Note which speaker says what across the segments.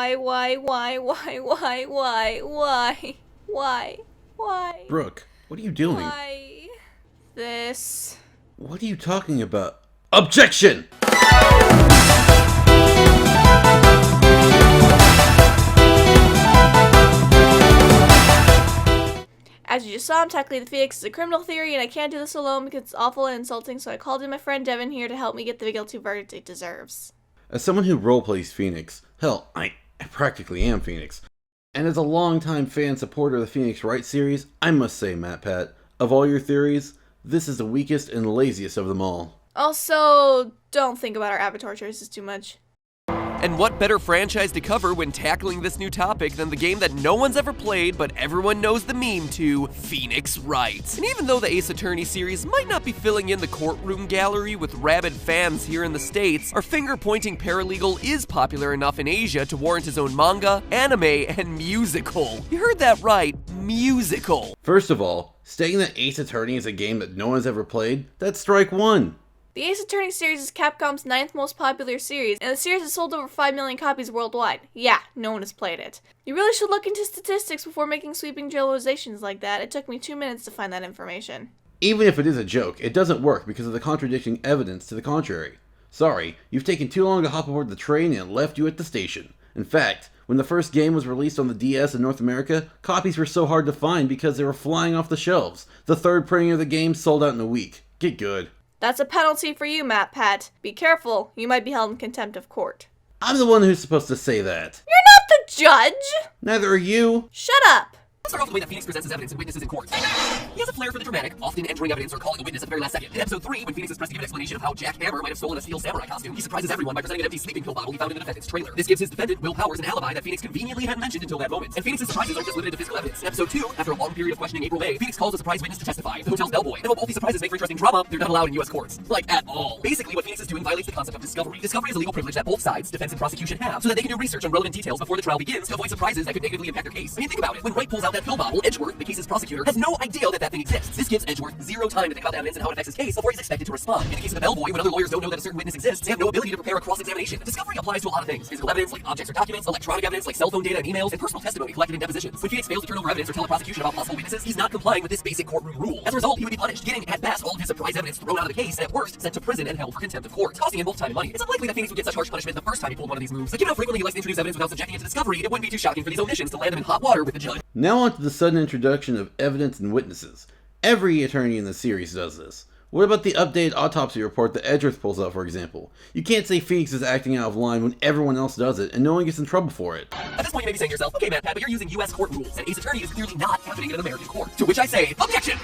Speaker 1: Why?
Speaker 2: Brooke, what are you doing?
Speaker 1: Why? This.
Speaker 2: What are you talking about? Objection!
Speaker 1: As you just saw, I'm tackling the Phoenix is a criminal theory, and I can't do this alone because it's awful and insulting, so I called in my friend Devin here to help me get the guilty verdict it deserves.
Speaker 2: As someone who roleplays Phoenix, hell, I practically am Phoenix, and as a longtime fan supporter of the Phoenix Wright series, I must say, Matt Pat, of all your theories, this is the weakest and laziest of them all.
Speaker 1: Also, don't think about our avatar choices too much.
Speaker 3: And what better franchise to cover when tackling this new topic than the game that no one's ever played but everyone knows the meme to, Phoenix Wright. And even though the Ace Attorney series might not be filling in the courtroom gallery with rabid fans here in the States, our finger-pointing paralegal is popular enough in Asia to warrant his own manga, anime, and musical. You heard that right, musical.
Speaker 2: First of all, stating that Ace Attorney is a game that no one's ever played, that's strike one.
Speaker 1: The Ace Attorney series is Capcom's 9th most popular series, and the series has sold over 5 million copies worldwide. Yeah, no one has played it. You really should look into statistics before making sweeping generalizations like that. It took me 2 minutes to find that information.
Speaker 2: Even if it is a joke, it doesn't work because of the contradicting evidence to the contrary. Sorry, you've taken too long to hop aboard the train and it left you at the station. In fact, when the first game was released on the DS in North America, copies were so hard to find because they were flying off the shelves. The third printing of the game sold out in a week. Get good.
Speaker 1: That's a penalty for you, Matt Pat. Be careful, you might be held in contempt of court.
Speaker 2: I'm the one who's supposed to say that.
Speaker 1: You're not the judge!
Speaker 2: Neither are you.
Speaker 1: Shut up!
Speaker 3: Let's start off with the way that Phoenix presents his evidence and witnesses in court. He has a flair for the dramatic, often entering evidence or calling a witness at the very last second. In episode 3, when Phoenix is pressed to give an explanation of how Jack Hammer might have stolen a steel samurai costume, he surprises everyone by presenting an empty sleeping pill bottle he found in the defendant's trailer. This gives his defendant, Will Powers, an alibi that Phoenix conveniently hadn't mentioned until that moment. And Phoenix's surprises aren't just limited to physical evidence. In episode 2, after a long period of questioning April May, Phoenix calls a surprise witness to testify, the hotel's bellboy. And while both these surprises make for interesting drama, they're not allowed in US courts. Like, at all. Basically, what Phoenix is doing violates the concept of discovery. Discovery is a legal privilege that both sides, defense and prosecution, have, so that they can do research on relevant details before the trial begins to avoid surprises that could negatively impact their case. I mean, think about it. When Wright pulls out that pill bottle, Edgeworth, the case's prosecutor, has no idea that thing exists. This gives Edgeworth zero time to think about the evidence and how it affects his case before he's expected to respond. In the case of the bellboy, when other lawyers don't know that a certain witness exists, they have no ability to prepare a cross-examination. Discovery applies to a lot of things. Physical evidence, like objects or documents, electronic evidence, like cell phone data and emails, and personal testimony collected in depositions. When Phoenix fails to turn over evidence or tell the prosecution about possible witnesses, he's not complying with this basic courtroom rule. As a result, he would be punished, getting, at best, all of his surprise evidence thrown out of the case, and at worst, sent to prison and held for contempt of court, costing him both time and money. It's unlikely that Phoenix would get such harsh punishment the first time he pulled one of these moves, but given how frequently he likes to introduce evidence without subjecting it to discovery, it wouldn't be too shocking for these omissions to land him in hot water with the judge.
Speaker 2: Now on to the sudden introduction of evidence and witnesses. Every attorney in the series does this. What about the updated autopsy report that Edgeworth pulls out, for example? You can't say Phoenix is acting out of line when everyone else does it, and no one gets in trouble for it.
Speaker 3: At this point, you may be saying to yourself, okay, Matt Pat, but you're using US court rules, and Ace Attorney is clearly not happening in an American court. To which I say, objection!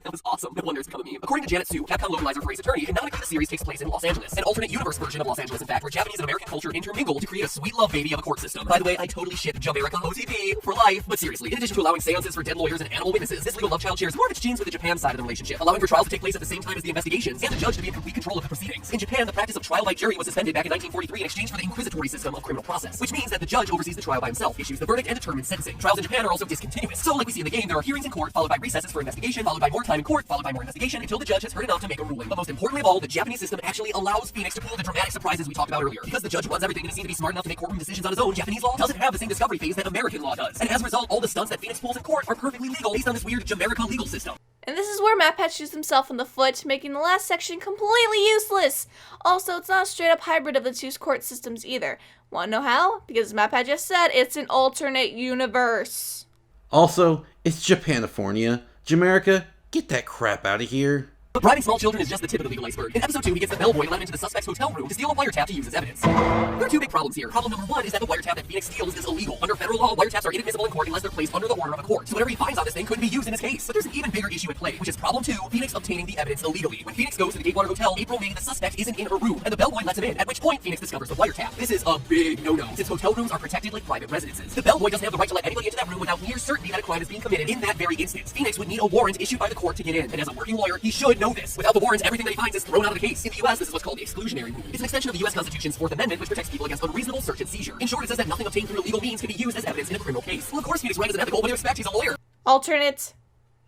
Speaker 3: That was awesome. No wonder it's become a meme. According to Janet Sue, Capcom localizer for Ace Attorney, canonically the series takes place in Los Angeles, an alternate universe version of Los Angeles, in fact, where Japanese and American culture intermingle to create a sweet love baby of a court system. By the way, I totally ship Jamaica OTP for life, but seriously, in addition to allowing seances for dead lawyers and animal witnesses, this legal love child shares more of its genes with the Japan side of the relationship, allowing for trials to take place at the same time as the investigations, and the judge to be in complete control of the proceedings. In Japan, the practice of trial by jury was suspended back in 1943 in exchange for the inquisitory system of criminal process, which means that the judge oversees the trial by himself, issues the verdict, and determines sentencing. Trials in Japan are also discontinuous, so like we see in the game, there are hearings in court, followed by recesses for investigation, followed by more time in court, followed by more investigation, until the judge has heard enough to make a ruling. But most importantly of all, the Japanese system actually allows Phoenix to pull the dramatic surprises we talked about earlier. Because the judge runs everything and is seen to be smart enough to make courtroom decisions on his own, Japanese law doesn't have the same discovery phase that American law does. And as a result, all the stunts that Phoenix pulls in court are perfectly legal based on this weird Jamaica legal system.
Speaker 1: And this is where Matt Pat shoots himself in the foot, making the last section completely useless. Also, it's not a straight-up hybrid of the two court systems either. Want to know how? Because as Matt Pat just said, it's an alternate universe.
Speaker 2: Also, it's Japanifornia. Jamaica, get that crap out of here.
Speaker 3: But bribing small children is just the tip of the legal iceberg. In episode 2, he gets the bellboy let into the suspect's hotel room to steal a wiretap to use as evidence. There are two big problems here. Problem number one is that the wiretap that Phoenix steals is illegal. Under federal law, wiretaps are inadmissible in court unless they're placed under the order of a court. So whatever he finds on this thing couldn't be used in his case. But there's an even bigger issue at play, which is problem 2, Phoenix obtaining the evidence illegally. When Phoenix goes to the Gatewater Hotel, April May, the suspect isn't in her room, and the bellboy lets him in, at which point Phoenix discovers the wiretap. This is a big no-no, since hotel rooms are protected like private residences. The bellboy doesn't have the right to let anybody into that room without near certainty that a crime is being committed in that very instance. Phoenix would need a warrant issued by the court to get in, and as a working lawyer, he should know this. Without the warrant, everything that he finds is thrown out of the case. In the US, this is what's called the exclusionary rule. It's an extension of the US Constitution's Fourth Amendment, which protects people against unreasonable search and seizure. In short, it says that nothing obtained through illegal means can be used as evidence in a criminal case. Well, of course, Phoenix Wright is unethical, but you expect he's a lawyer.
Speaker 1: Alternate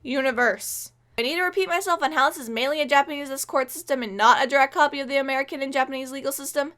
Speaker 1: universe. I need to repeat myself on how this is mainly a Japanese court system and not a direct copy of the American and Japanese legal system.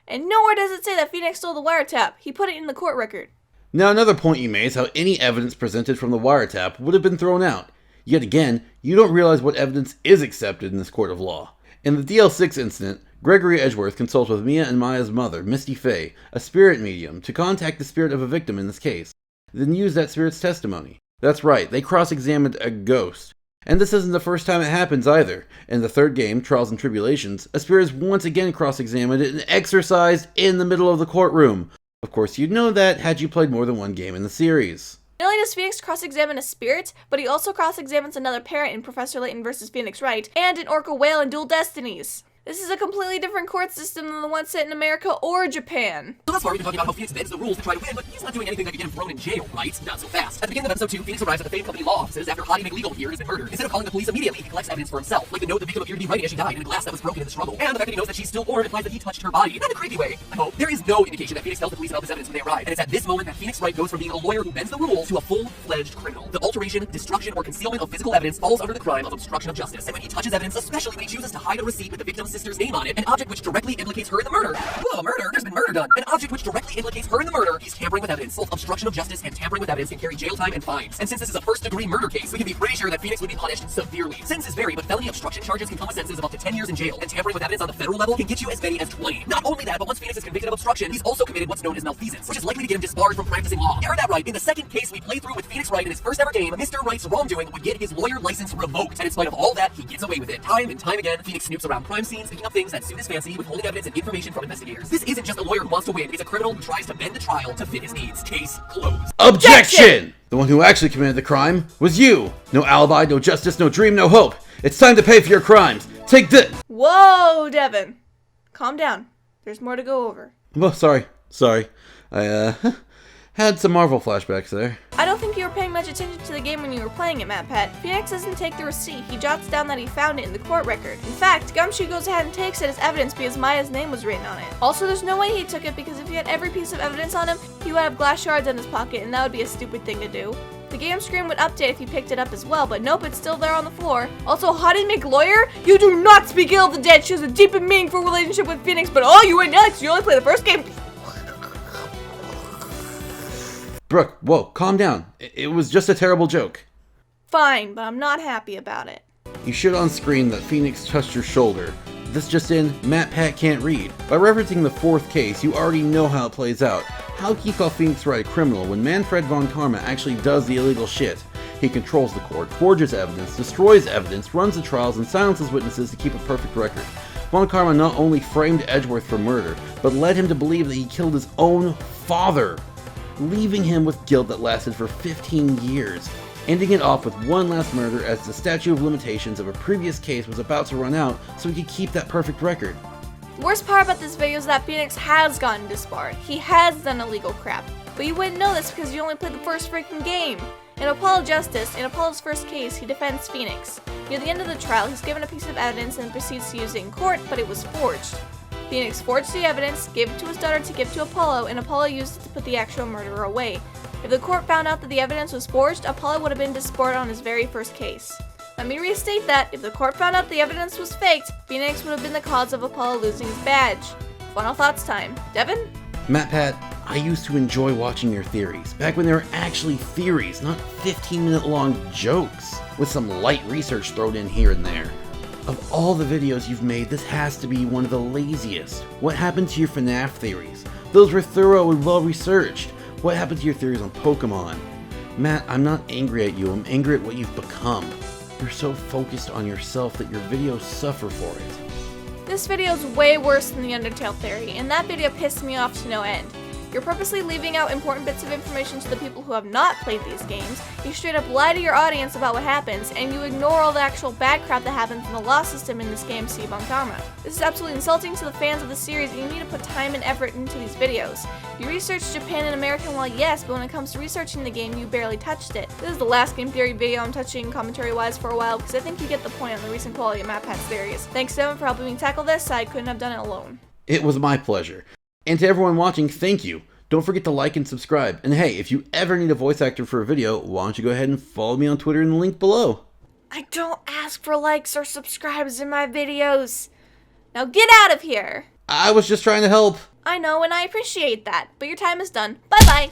Speaker 1: And nowhere does it say that Phoenix stole the wiretap. He put it in the court record.
Speaker 2: Now, another point you made is how any evidence presented from the wiretap would have been thrown out. Yet again, you don't realize what evidence is accepted in this court of law. In the DL6 incident, Gregory Edgeworth consulted with Mia and Maya's mother, Misty Faye, a spirit medium, to contact the spirit of a victim in this case, then use that spirit's testimony. That's right, they cross-examined a ghost. And this isn't the first time it happens either. In the third game, Trials and Tribulations, a spirit is once again cross-examined and exorcised in the middle of the courtroom. Of course, you'd know that had you played more than one game in the series.
Speaker 1: Not only does Phoenix cross-examine a spirit, but he also cross-examines another parent in Professor Layton vs. Phoenix Wright, and an orca whale in Dual Destinies. This is a completely different court system than the one set in America or Japan.
Speaker 3: So thus far, we've been talking about how Phoenix bends the rules to try to win, but he's not doing anything that could get him thrown in jail, right? Not so fast. At the beginning of episode 2, Phoenix arrives at the famed company law offices after Hottie McLegal here has been murdered. Instead of calling the police immediately, he collects evidence for himself, like the note the victim appeared to be writing as she died in a glass that was broken in the struggle. And the fact that he knows that she's stillborn implies that he touched her body. Not in a creepy way, I hope. There is no indication that Phoenix tells the police about this evidence when they arrive, and it's at this moment that Phoenix Wright goes from being a lawyer who bends the rules to a full-fledged criminal. The alteration, destruction, or concealment of physical evidence falls under the crime of obstruction of justice. And when he touches evidence, especially when he chooses to hide a receipt with the victim's sister's name on it, an object which directly implicates her in the murder. Whoa, murder? There's been murder done. An object which directly implicates her in the murder. He's tampering with evidence. Both obstruction of justice and tampering with evidence can carry jail time and fines. And since this is a first-degree murder case, we can be pretty sure that Phoenix would be punished severely. Sentences vary, but felony obstruction charges can come with sentences of up to 10 years in jail, and tampering with evidence on the federal level can get you as many as 20. Not only that, but once Phoenix is convicted of obstruction, he's also committed what's known as malfeasance, which is likely to get him disbarred from practicing law. You heard that right. In the second case we played through with Phoenix Wright in his first ever game, Mr. Wright's wrongdoing would get his lawyer license revoked. And in spite of all that, he gets away with it. Time and time again, Phoenix snoops around crime scenes, picking up things that suit his fancy, withholding evidence and information from investigators. This isn't just a lawyer who wants to win, it's a criminal who tries to bend the trial to fit his needs. Case closed.
Speaker 2: Objection! The one who actually committed the crime was you. No alibi, no justice, no dream, no hope. It's time to pay for your crimes. Take this.
Speaker 1: Whoa, Devin. Calm down. There's more to go over.
Speaker 2: Oh, sorry. I, had some Marvel flashbacks there.
Speaker 1: I don't think you were paying much attention to the game when you were playing it, MatPat. Phoenix doesn't take the receipt, he jots down that he found it in the court record. In fact, Gumshoe goes ahead and takes it as evidence because Maya's name was written on it. Also, there's no way he took it because if he had every piece of evidence on him, he would have glass shards in his pocket and that would be a stupid thing to do. The game screen would update if you picked it up as well, but nope, it's still there on the floor. Also, Hottie McLawyer, you do not speak ill of the dead. She has a deep and meaningful relationship with Phoenix, but oh, you ain't next. You only play the first game.
Speaker 2: Brooke, whoa, calm down. It was just a terrible joke.
Speaker 1: Fine, but I'm not happy about it.
Speaker 2: You showed on screen that Phoenix touched your shoulder. This just in, MatPat can't read. By referencing the fourth case, you already know how it plays out. How can you call Phoenix Wright a criminal when Manfred von Karma actually does the illegal shit? He controls the court, forges evidence, destroys evidence, runs the trials, and silences witnesses to keep a perfect record. Von Karma not only framed Edgeworth for murder, but led him to believe that he killed his own father, leaving him with guilt that lasted for 15 years, ending it off with one last murder as the statute of limitations of a previous case was about to run out so he could keep that perfect record.
Speaker 1: The worst part about this video is that Phoenix has gotten disbarred. He has done illegal crap. But you wouldn't know this because you only played the first freaking game. In Apollo Justice, in Apollo's first case, he defends Phoenix. Near the end of the trial, he's given a piece of evidence and proceeds to use it in court, but it was forged. Phoenix forged the evidence, gave it to his daughter to give to Apollo, and Apollo used it to put the actual murderer away. If the court found out that the evidence was forged, Apollo would have been disbarred on his very first case. Let me restate that, if the court found out the evidence was faked, Phoenix would have been the cause of Apollo losing his badge. Final thoughts time. Devin?
Speaker 2: MatPat, I used to enjoy watching your theories, back when they were actually theories, not 15-minute long jokes, with some light research thrown in here and there. Of all the videos you've made, this has to be one of the laziest. What happened to your FNAF theories? Those were thorough and well researched. What happened to your theories on Pokemon? Matt, I'm not angry at you, I'm angry at what you've become. You're so focused on yourself that your videos suffer for it.
Speaker 1: This video is way worse than the Undertale theory, and that video pissed me off to no end. You're purposely leaving out important bits of information to the people who have not played these games, you straight up lie to your audience about what happens, and you ignore all the actual bad crap that happens in the law system in this game, C. Von Karma. This is absolutely insulting to the fans of the series, and you need to put time and effort into these videos. You researched Japan and American law, yes, but when it comes to researching the game, you barely touched it. This is the last game theory video I'm touching commentary-wise for a while, because I think you get the point on the recent quality of MatPat's theories. Thanks, Devin, for helping me tackle this. I couldn't have done it alone.
Speaker 2: It was my pleasure. And to everyone watching, thank you. Don't forget to like and subscribe. And hey, if you ever need a voice actor for a video, why don't you go ahead and follow me on Twitter in the link below.
Speaker 1: I don't ask for likes or subscribes in my videos. Now get out of here!
Speaker 2: I was just trying to help.
Speaker 1: I know, and I appreciate that, but your time is done. Bye-bye!